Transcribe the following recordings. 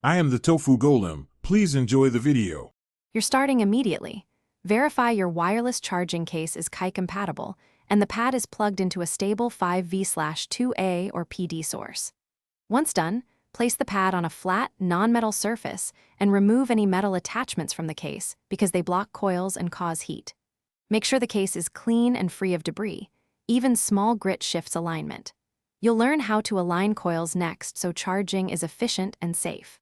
I am the Tofu Golem. Please enjoy the video. You're starting immediately. Verify your wireless charging case is Qi compatible, and the pad is plugged into a stable 5V/2A or PD source. Once done, place the pad on a flat, non-metal surface and remove any metal attachments from the case because they block coils and cause heat. Make sure the case is clean and free of debris. Even small grit shifts alignment. You'll learn how to align coils next so charging is efficient and safe.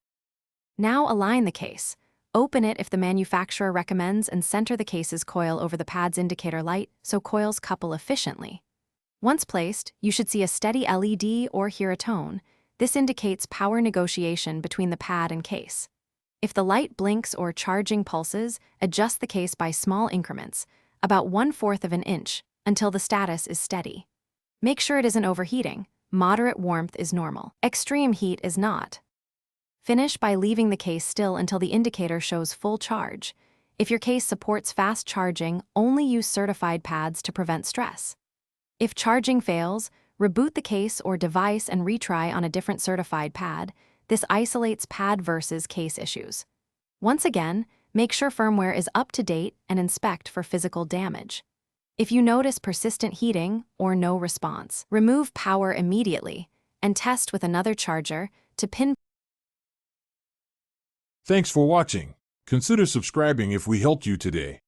Now align the case. Open it if the manufacturer recommends and center the case's coil over the pad's indicator light so coils couple efficiently. Once placed, you should see a steady LED or hear a tone. This indicates power negotiation between the pad and case. If the light blinks or charging pulses, adjust the case by small increments, about 1/4 of an inch, until the status is steady. Make sure it isn't overheating. Moderate warmth is normal. Extreme heat is not. Finish by leaving the case still until the indicator shows full charge. If your case supports fast charging, only use certified pads to prevent stress. If charging fails, reboot the case or device and retry on a different certified pad. This isolates pad versus case issues. Once again, make sure firmware is up to date and inspect for physical damage. If you notice persistent heating or no response, remove power immediately and test with another charger to pinpoint. Thanks for watching. Consider subscribing if we helped you today.